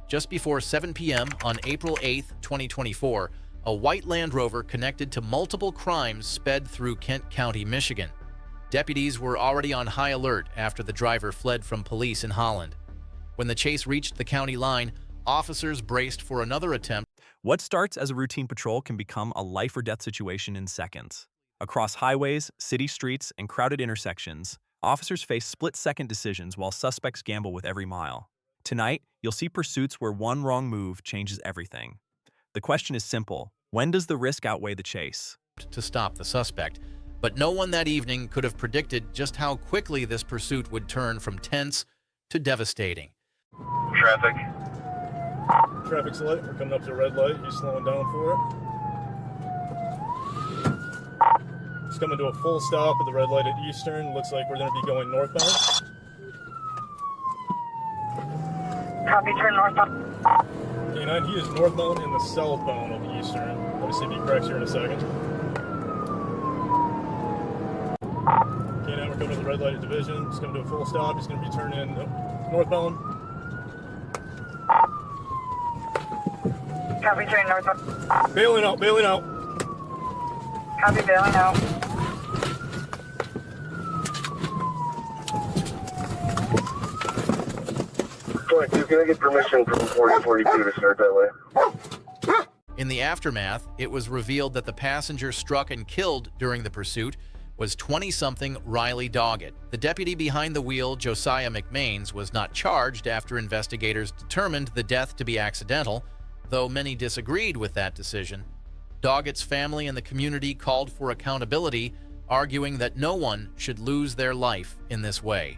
Just before 7 p.m. on April 8, 2024, a white Land Rover connected to multiple crimes sped through Kent County, Michigan. Deputies were already on high alert after the driver fled from police in Holland. When the chase reached the county line, officers braced for another attempt. What starts as a routine patrol can become a life-or-death situation in seconds. Across highways, city streets, and crowded intersections, officers face split-second decisions while suspects gamble with every mile. Tonight, you'll see pursuits where one wrong move changes everything. The question is simple: when does the risk outweigh the chase? To stop the suspect, but no one that evening could have predicted just how quickly this pursuit would turn from tense to devastating. Traffic. Traffic's lit. We're coming up to a red light. He's slowing down for it. He's coming to a full stop at the red light at Eastern. Looks like we're going to be going northbound. Copy, turn northbound. K9, he is northbound in the southbound of Eastern. Let me see if he corrects here in a second. K9, we're coming to the red light at Division. He's coming to a full stop. He's going to be turning northbound. Copy, turn northbound. Bailing out, bailing out. Copy, bailing out. Can I get permission from 4042 to start that way? In the aftermath, it was revealed that the passenger struck and killed during the pursuit was 20-something Riley Doggett. The deputy behind the wheel, Josiah McMains, was not charged after investigators determined the death to be accidental, though many disagreed with that decision. Doggett's family and the community called for accountability, arguing that no one should lose their life in this way.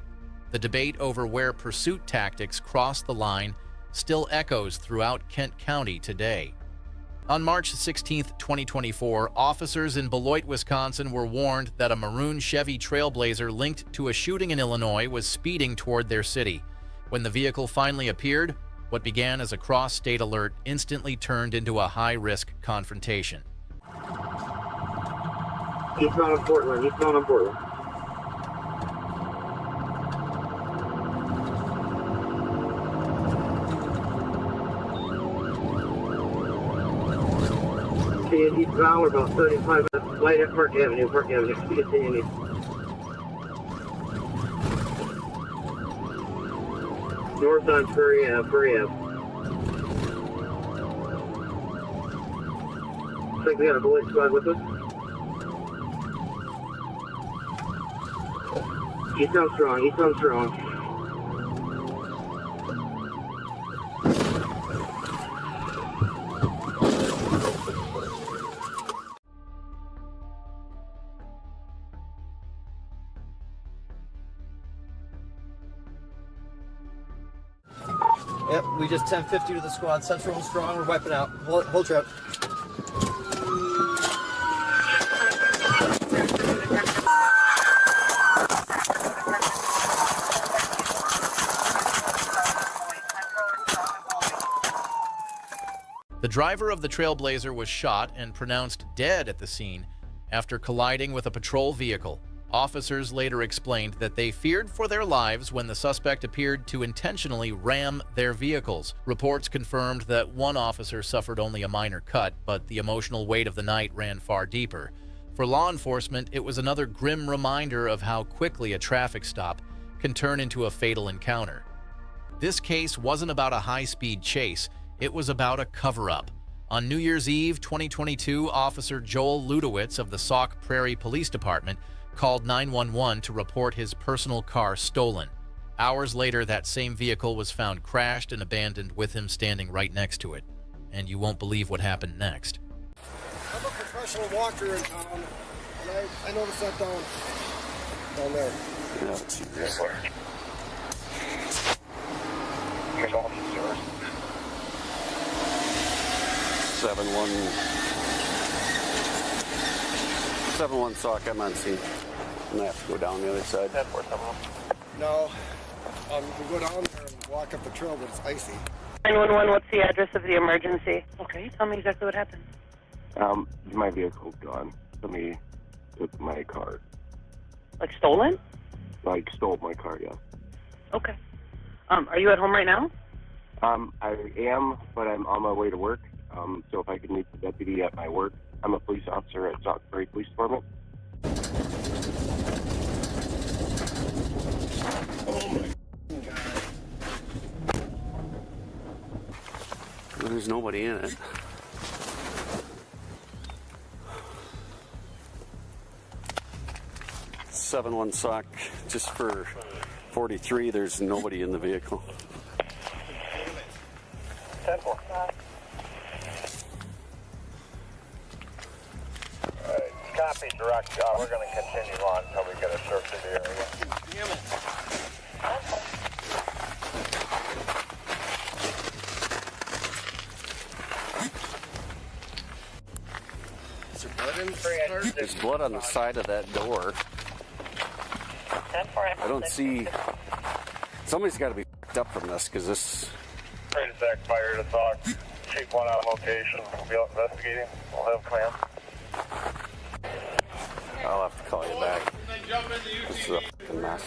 The debate over where pursuit tactics cross the line still echoes throughout Kent County today. On March 16, 2024, officers in Beloit, Wisconsin were warned that a maroon Chevy Trailblazer linked to a shooting in Illinois was speeding toward their city. When the vehicle finally appeared, what began as a cross-state alert instantly turned into a high-risk confrontation. He's not on Portland. He's not on Portland. He's now about 35 minutes right at Park Avenue. Park Avenue. Continue. North on Prairie Ave. Prairie Ave. Looks like we got a bullet squad with us. He sounds strong. He sounds strong. Yep, we just 1050 to the squad. Central and strong. We're wiping out. Hold trip. The driver of the Trailblazer was shot and pronounced dead at the scene after colliding with a patrol vehicle. Officers later explained that they feared for their lives when the suspect appeared to intentionally ram their vehicles. Reports confirmed that one officer suffered only a minor cut, but the emotional weight of the night ran far deeper. For law enforcement, it was another grim reminder of how quickly a traffic stop can turn into a fatal encounter. This case wasn't about a high-speed chase, it was about a cover-up. On New Year's Eve 2022, Officer Joel Ludowitz of the Sauk Prairie Police Department called 911 to report his personal car stolen. Hours later, that same vehicle was found crashed and abandoned with him standing right next to it. And you won't believe what happened next. I'm a professional walker in town, and I noticed that down there. Yes, sir. Here's all the stores. 7-1 Sauk, I'm on scene. And I have to go down the other side. No, we go down there and walk up the trail, but it's icy. 911, what's the address of the emergency? Okay, tell me exactly what happened. My vehicle's gone. Somebody took my car. Like stolen? Like stole my car, yeah. Okay. Are you at home right now? I am, but I'm on my way to work. So if I could meet the deputy at my work, I'm a police officer at Stockbury Police Department. Oh my God. Well, there's nobody in it. One sock just for 43. There's nobody in the vehicle. 10-4. Alright, copy, direct. We're going to continue on until we get a search of the area. Damn it. Is there blood in the car? There's blood on the side of that door. I don't see. Somebody's got to be f***ed up from this, because this. Train Zach fire to talk. Chief 1 on location. We'll be out investigating. We'll have clamp. I'll have to call you back. This is a f***ing mess.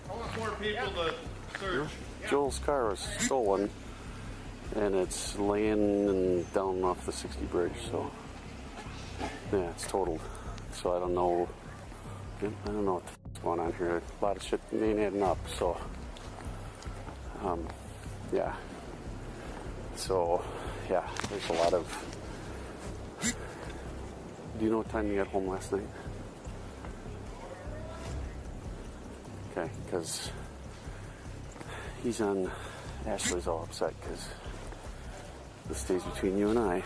I want more people to search. Joel's car was stolen, and it's laying down off the 60 bridge, so. Yeah, it's totaled. So I don't know. I don't know what the f***'s going on here. A lot of shit ain't adding up, so. Yeah. So, yeah, there's a lot of. Do you know what time you got home last night? Okay, because he's on. Ashley's all upset because this stays between you and I.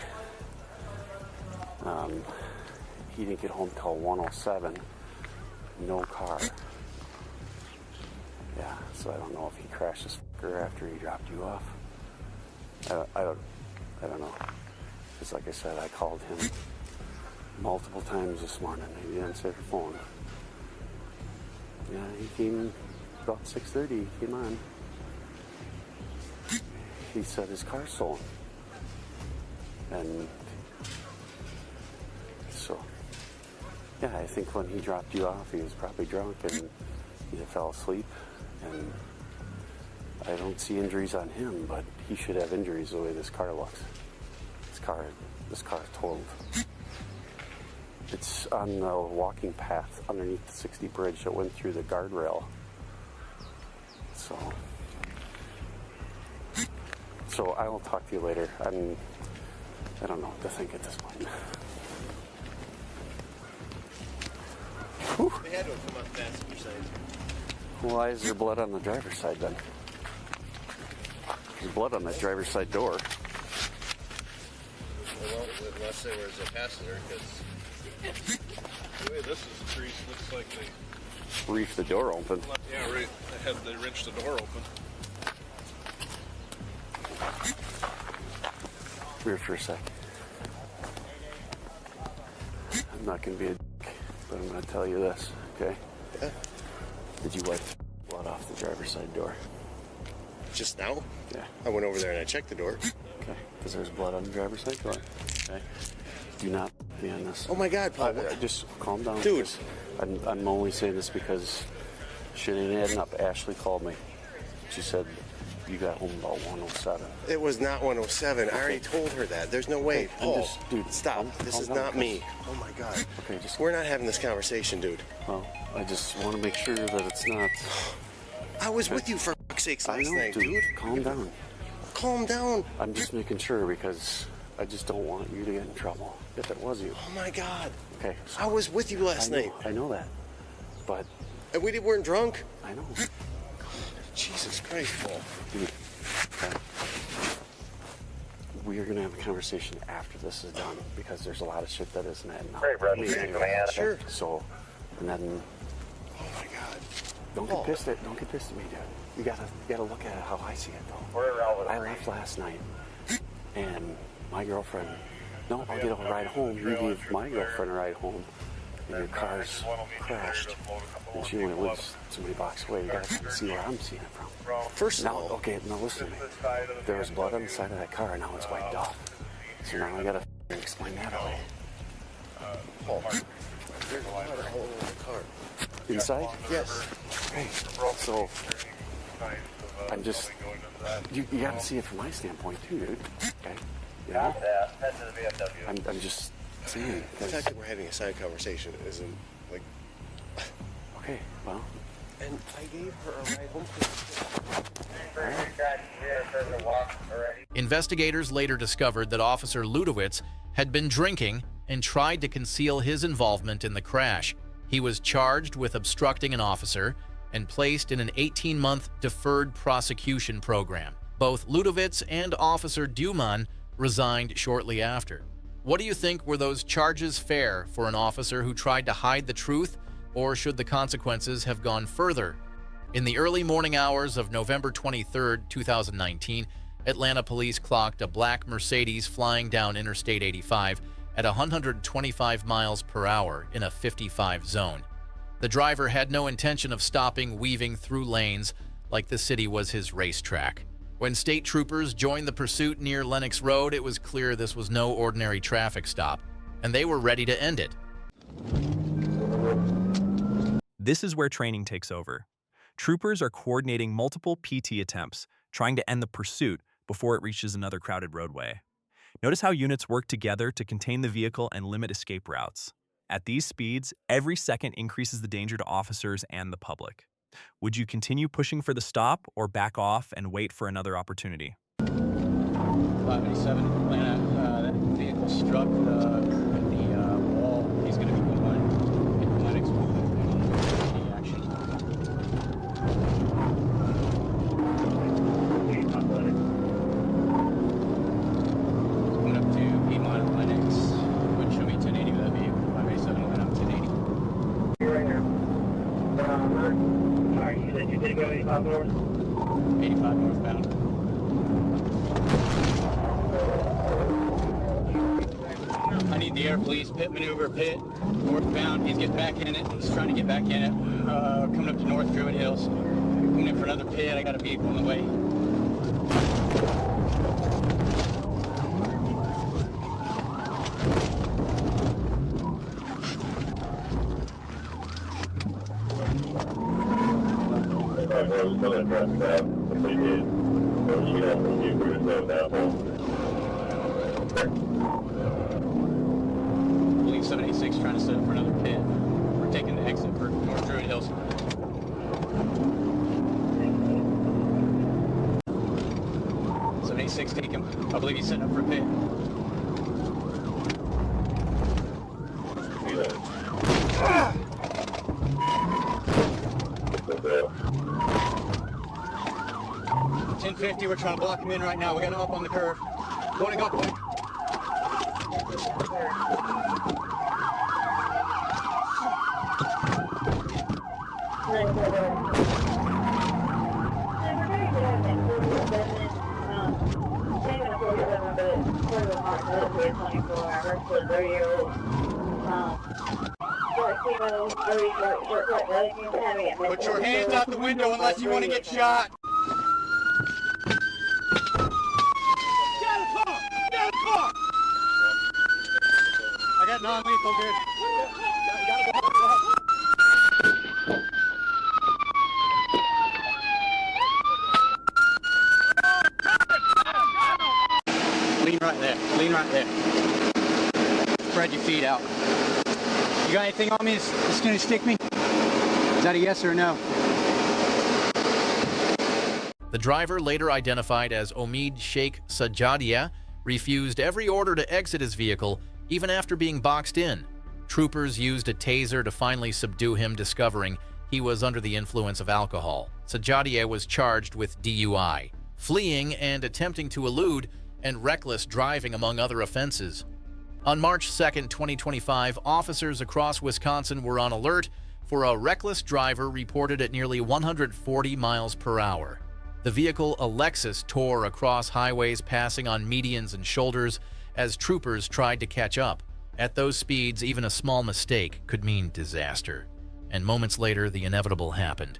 He didn't get home till 1:07. No car. Yeah, so I don't know if he crashed this fucker after he dropped you off. I don't know. Because like I said, I called him multiple times this morning. He didn't answer the phone. Yeah, he came about 6:30. He came on. He said his car's stolen. And so, yeah, I think when he dropped you off, he was probably drunk and either fell asleep. And I don't see injuries on him, but he should have injuries the way this car looks. This car is totaled. It's on the walking path underneath the 60 bridge that went through the guardrail. So I will talk to you later. I don't know what to think at this point. Whew. They had to have come on the passenger side. Why is there blood on the driver's side then? There's blood on that driver's side door. Well, unless there was a passenger, because The way this is creased, looks like they. Reef the door open. Yeah, right. They wrenched the door open. Come here for a sec. I'm not going to be a dick, but I'm going to tell you this, okay? Yeah. Did you wipe blood off the driver's side door? just now, Yeah. I went over there and I checked the door. Okay. Because there's blood on the driver's side door. Okay. Do not be on this. Oh my God, Paul. Just calm down. Dude. I'm only saying this because shit ain't adding up. Ashley called me. She said you got home about 1:07. It was not 1:07. I already told her that. There's no way. Okay, Paul, dude, stop. This is not me. Oh my God. Okay, just. We're not having this conversation, dude. Well, I just want to make sure that it's not. I was with you for fuck's sakes I last know, night, dude. Calm down. Calm down. I'm just making sure because I just don't want you to get in trouble if it was you. Oh my God. Okay. I was with you last night. I know that, but And we weren't drunk. I know. Jesus Christ, Paul. Dude, okay. We are gonna have a conversation after this is done because there's a lot of shit that isn't adding up. Great, Brad. Okay? Man. Sure. So, and then Oh my God. don't get pissed at me, dude. You gotta look at it how I see it though. We're around with I left last night, and my girlfriend. No, I'll get a ride home. You gave my girlfriend a ride home, and your car's crashed, and she only lives so many blocks away. You gotta come see where I'm seeing it from. First of Now, all, okay, now listen to me. There was blood on the side of that car, and now it's wiped off. So now I gotta explain that away. Paul, there's blood all over the car. Inside? Yes. Okay. So I'm just, you got to see it from my standpoint too, dude. Okay? You know? Head to the VFW. I'm just saying. The fact that we're having a side conversation isn't like. Okay, well. And I gave her a ride home. Investigators later discovered that Officer Ludowitz had been drinking and tried to conceal his involvement in the crash. He was charged with obstructing an officer and placed in an 18-month deferred prosecution program. Both Ludowitz and Officer Duman resigned shortly after. What do you think, were those charges fair for an officer who tried to hide the truth, or should the consequences have gone further? In the early morning hours of November 23, 2019, Atlanta police clocked a black Mercedes flying down Interstate 85 at 125 miles per hour in a 55 zone. The driver had no intention of stopping, weaving through lanes like the city was his racetrack. When state troopers joined the pursuit near Lenox Road, it was clear this was no ordinary traffic stop, and they were ready to end it. This is where training takes over. Troopers are coordinating multiple PT attempts, trying to end the pursuit before it reaches another crowded roadway. Notice how units work together to contain the vehicle and limit escape routes. At these speeds, every second increases the danger to officers and the public. Would you continue pushing for the stop or back off and wait for another opportunity? 587 Atlanta, that vehicle struck the wall. He's going to be going in Lennox action. Going up to Piedmont Lennox. Would show me 1080 with that vehicle. 587 Atlanta, 1080. You're right here. Alright, you said you did go 85 north? 85 northbound. I need the air police, pit maneuver, pit, northbound. He's getting back in it. He's trying to get back in it. Coming up to North Druid Hills. Coming in for another pit. I got a vehicle on the way. I believe 786 trying to set up for another pit. We're taking the exit for North Druid Hills. Take him. I believe he's setting up for a pit. .1050, we're trying to block him in right now. We got him up on the curve. Going to go point. Put your hands out the window unless you want to get shot. Get out of the car! Get out of the car! I got non-lethal, dude. Lean right there. Lean right there. Spread your feet out. You got anything on me that's going to stick me? Is that a yes or a no? The driver, later identified as Omid Sheikh Sajadia, refused every order to exit his vehicle, even after being boxed in. Troopers used a taser to finally subdue him, discovering he was under the influence of alcohol. Sajadia was charged with DUI, fleeing and attempting to elude, and reckless driving, among other offenses. On March 2, 2025, officers across Wisconsin were on alert for a reckless driver reported at nearly 140 miles per hour. The vehicle, a Lexus, tore across highways, passing on medians and shoulders as troopers tried to catch up. At those speeds, even a small mistake could mean disaster. And moments later, the inevitable happened.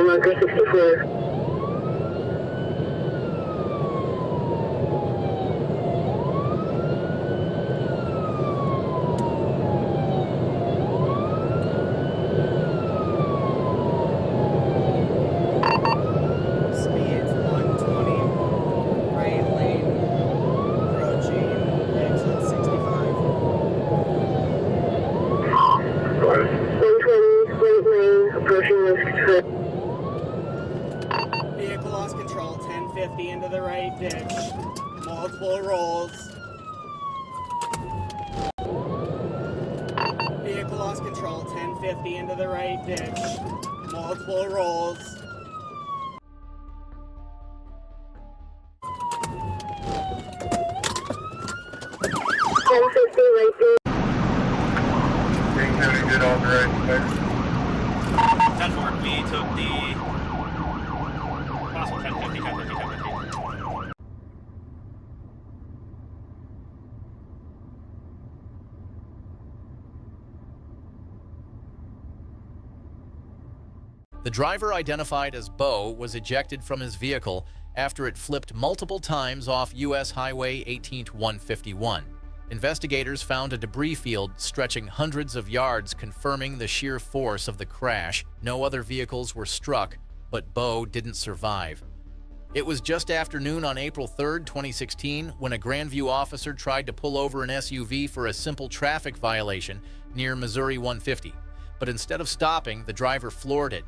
Marker 64. 1050 into the right ditch. Multiple rolls. Vehicle lost control. 1050 into the right ditch. Multiple rolls. Being doing good on the right side. 10-4, we took the possible 1050, 1050, 1050. The driver, identified as Bo, was ejected from his vehicle after it flipped multiple times off U.S. Highway 18-151. Investigators found a debris field stretching hundreds of yards, confirming the sheer force of the crash. No other vehicles were struck, but Bo didn't survive. It was just after noon on April 3, 2016, when a Grandview officer tried to pull over an SUV for a simple traffic violation near Missouri 150. But instead of stopping, the driver floored it.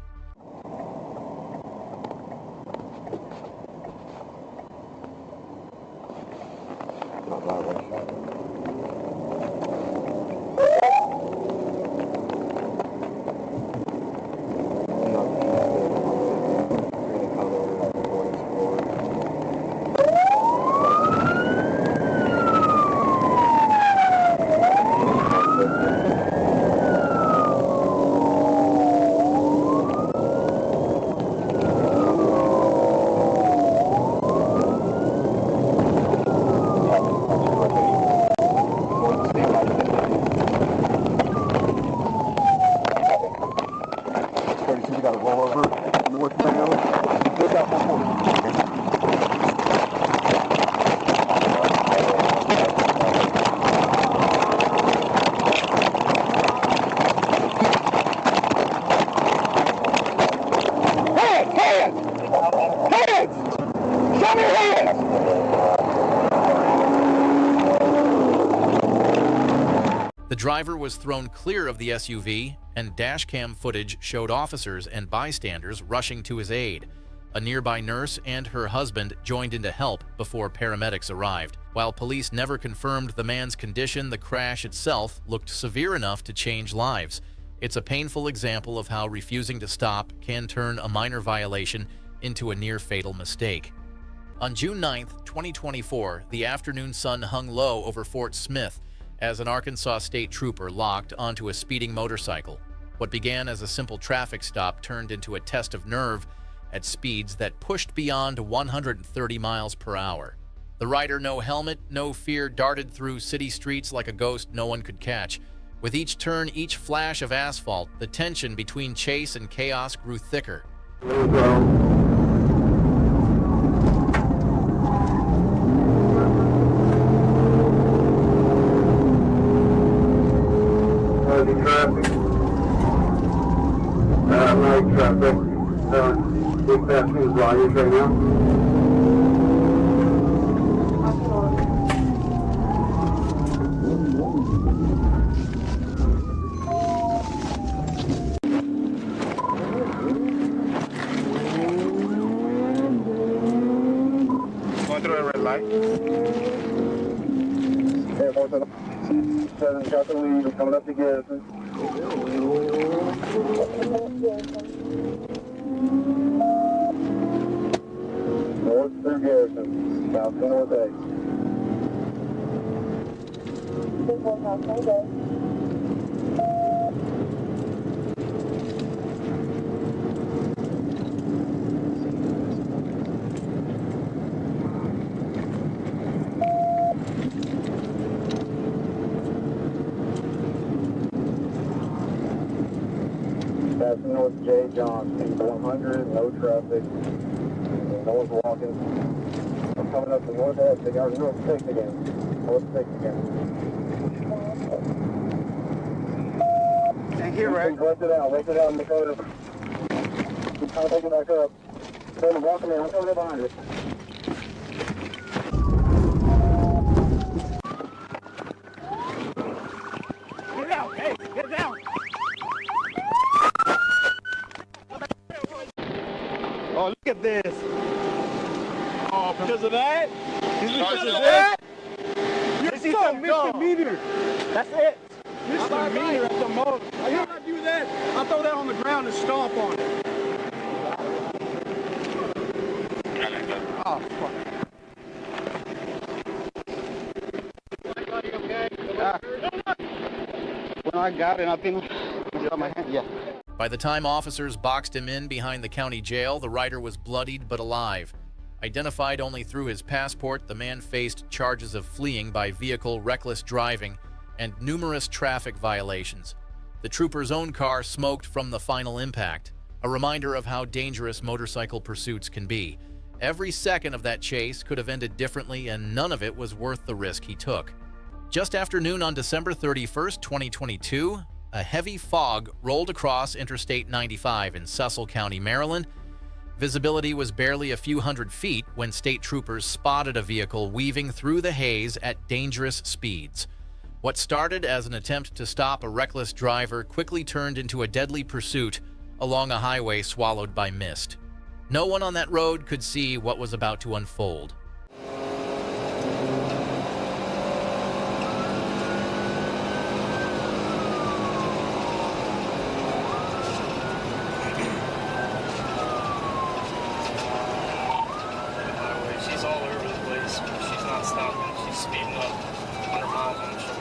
The driver was thrown clear of the SUV, and dashcam footage showed officers and bystanders rushing to his aid. A nearby nurse and her husband joined in to help before paramedics arrived. While police never confirmed the man's condition, the crash itself looked severe enough to change lives. It's a painful example of how refusing to stop can turn a minor violation into a near-fatal mistake. On June 9, 2024, the afternoon sun hung low over Fort Smith as an Arkansas state trooper locked onto a speeding motorcycle. What began as a simple traffic stop turned into a test of nerve at speeds that pushed beyond 130 miles per hour. The rider, no helmet, no fear, darted through city streets like a ghost no one could catch. With each turn, each flash of asphalt, the tension between chase and chaos grew thicker. Traffic. Big fast news volumes right now. Going through a red light. Hey, 7 got the lead. We're coming up to Garrison. North through Garrison, south to North A. Passing North J. Johnson, 100, no traffic. No one's walking. I'm coming up to North Edge. They got North 6 again. North 6 again. Thank you, Rick. Lift it out in the photo. Keep trying to take it back up. I'm walking in. I'm coming in behind you. Get out! Hey, get down! Oh, look at this. Oh, Because of that? Because of that? You're so misdemeanor. That's it. Misdemeanor at the most. I gotta do that. I'll throw that on the ground and stomp on it. Oh, fuck. When I got it, I think it on my hand. Yeah. By the time officers boxed him in behind the county jail, the rider was bloodied but alive. Identified only through his passport, the man faced charges of fleeing by vehicle, reckless driving, and numerous traffic violations. The trooper's own car smoked from the final impact, a reminder of how dangerous motorcycle pursuits can be. Every second of that chase could have ended differently, and none of it was worth the risk he took. Just after noon on December 31st, 2022, a heavy fog rolled across Interstate 95 in Cecil County, Maryland. Visibility was barely a few hundred feet when state troopers spotted a vehicle weaving through the haze at dangerous speeds. What started as an attempt to stop a reckless driver quickly turned into a deadly pursuit along a highway swallowed by mist. No one on that road could see what was about to unfold. She's all over the place. She's not stopping. She's speeding up 100 miles on the shoulder.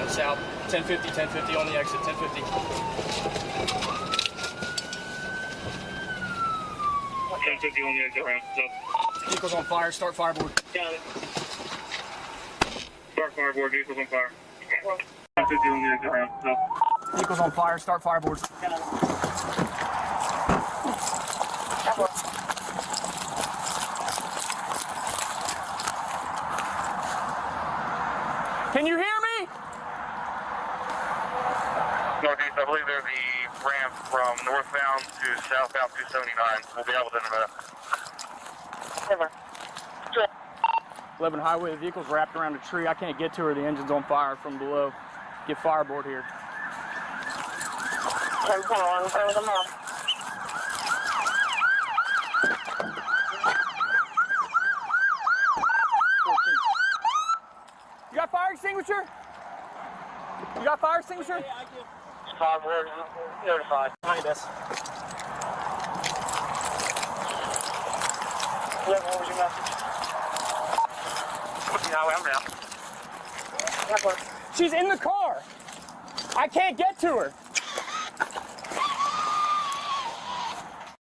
South, 1050 on the exit, 1050. 1050 on the exit ramp, so. Vehicle's on fire, start fireboard. Got it. Start fireboard, vehicle's on fire. 1050 on the exit ramp, so. Vehicle's on fire, start fireboard. Got it. Can you hear me? Northeast, I believe they're the ramp from northbound to southbound 279. We'll be able to Over. 11 highway, the vehicle's wrapped around a tree. I can't get to her. The engine's on fire from below. Get fireboard here. 10-1, bring them up. You got fire extinguisher? You got fire extinguisher? Yeah, I do. Fireboard notified. Behind us. Yeah, what was your message? highway, I'm down. She's in the car. I can't get to her.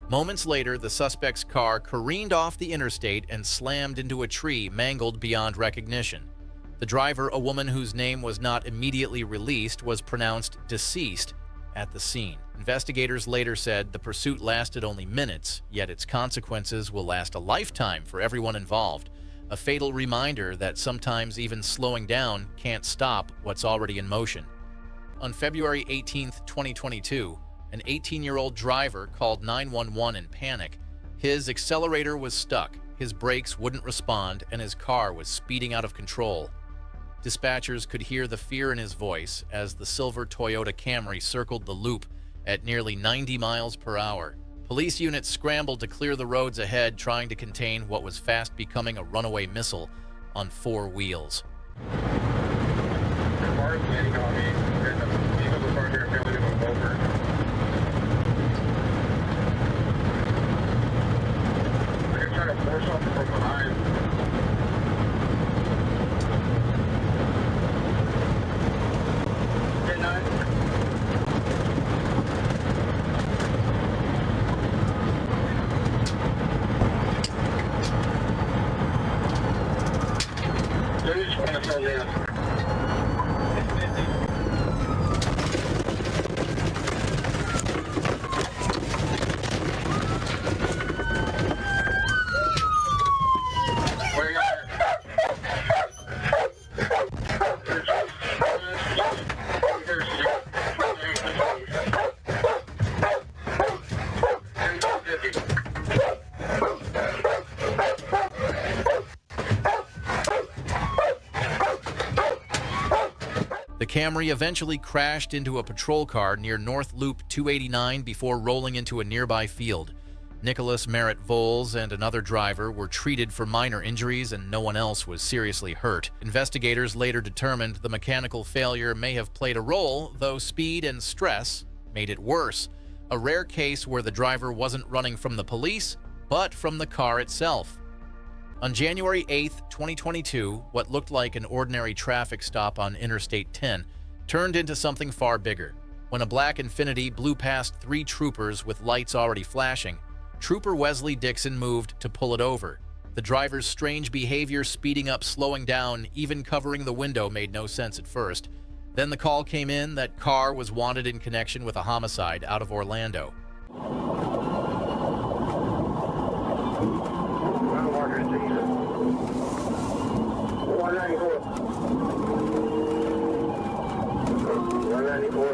Moments later, the suspect's car careened off the interstate and slammed into a tree mangled beyond recognition. The driver, a woman whose name was not immediately released, was pronounced deceased at the scene. Investigators later said the pursuit lasted only minutes, yet its consequences will last a lifetime for everyone involved. A fatal reminder that sometimes even slowing down can't stop what's already in motion. On February 18, 2022, an 18-year-old driver called 911 in panic. His accelerator was stuck, his brakes wouldn't respond, and his car was speeding out of control. Dispatchers could hear the fear in his voice as the silver Toyota Camry circled the loop at nearly 90 miles per hour. Police units scrambled to clear the roads ahead, trying to contain what was fast becoming a runaway missile on four wheels. The car is landing on me, and the vehicles are parked here failing to move over. They're trying to force something from behind. Camry eventually crashed into a patrol car near North Loop 289 before rolling into a nearby field. Nicholas Merritt Voles and another driver were treated for minor injuries and no one else was seriously hurt. Investigators later determined the mechanical failure may have played a role, though speed and stress made it worse. A rare case where the driver wasn't running from the police, but from the car itself. On January 8, 2022, what looked like an ordinary traffic stop on Interstate 10 turned into something far bigger. When a black Infiniti blew past 3 troopers with lights already flashing, Trooper Wesley Dixon moved to pull it over. The driver's strange behavior, speeding up, slowing down, even covering the window, made no sense at first. Then the call came in that car was wanted in connection with a homicide out of Orlando.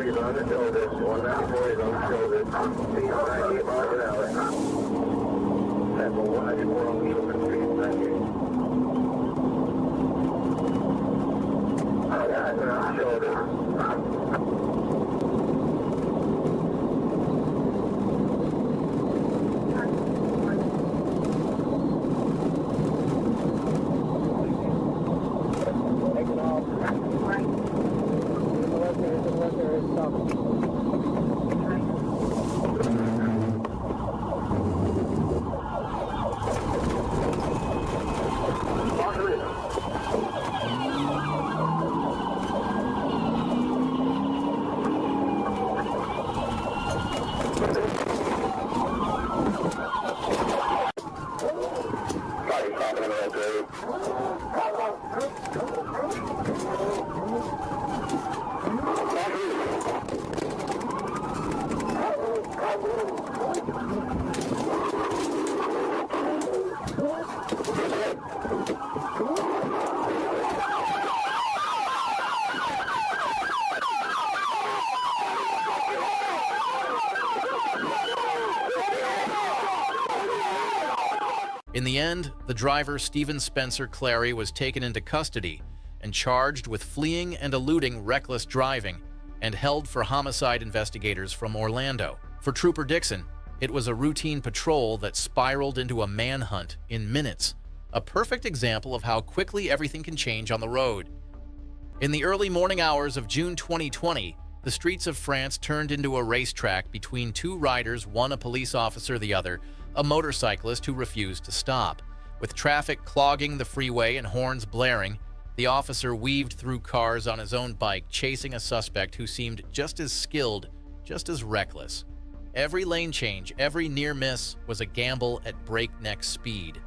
He's on the shoulder. 194 is on the shoulder. 98 miles an hour. Sample 194 on the shoulder. 98. Oh, yeah, they're on the shoulder. In the end, the driver, Stephen Spencer Clary, was taken into custody and charged with fleeing and eluding reckless driving and held for homicide investigators from Orlando. For Trooper Dixon, it was a routine patrol that spiraled into a manhunt in minutes, a perfect example of how quickly everything can change on the road. In the early morning hours of June 2020, the streets of France turned into a racetrack between 2 riders, one a police officer, the other a motorcyclist who refused to stop. With traffic clogging the freeway and horns blaring, the officer weaved through cars on his own bike, chasing a suspect who seemed just as skilled, just as reckless. Every lane change, every near miss was a gamble at breakneck speed.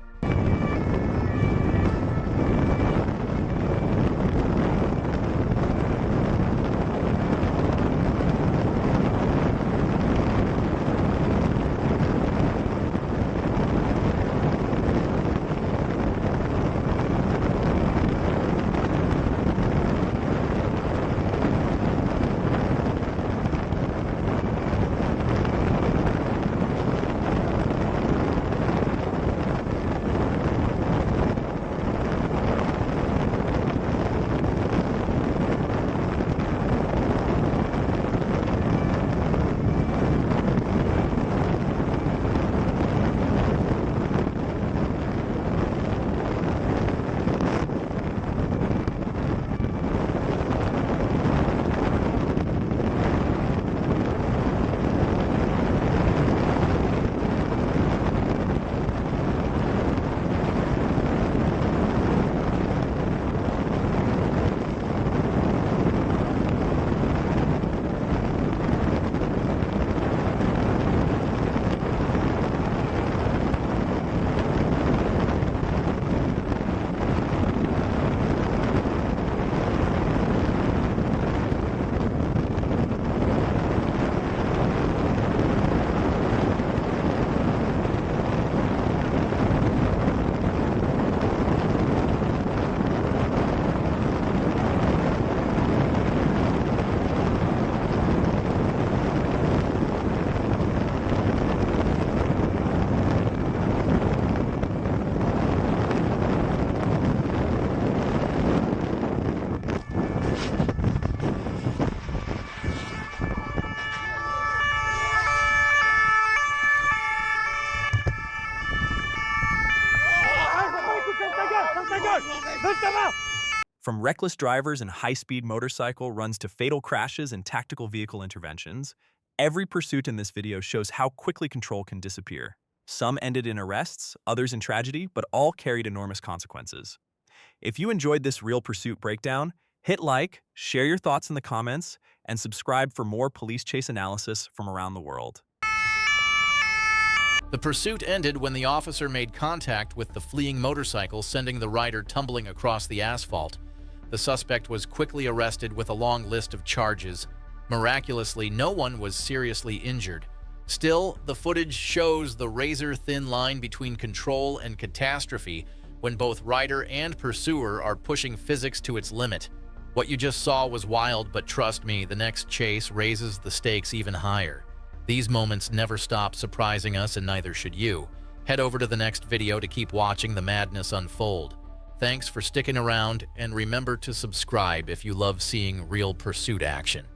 From reckless drivers and high-speed motorcycle runs to fatal crashes and tactical vehicle interventions, every pursuit in this video shows how quickly control can disappear. Some ended in arrests, others in tragedy, but all carried enormous consequences. If you enjoyed this Real Pursuit breakdown, hit like, share your thoughts in the comments, and subscribe for more police chase analysis from around the world. The pursuit ended when the officer made contact with the fleeing motorcycle, sending the rider tumbling across the asphalt. The suspect was quickly arrested with a long list of charges. Miraculously, no one was seriously injured. Still, the footage shows the razor-thin line between control and catastrophe when both rider and pursuer are pushing physics to its limit. What you just saw was wild, but trust me, the next chase raises the stakes even higher. These moments never stop surprising us, and neither should you. Head over to the next video to keep watching the madness unfold. Thanks for sticking around, and remember to subscribe if you love seeing Real Pursuit action.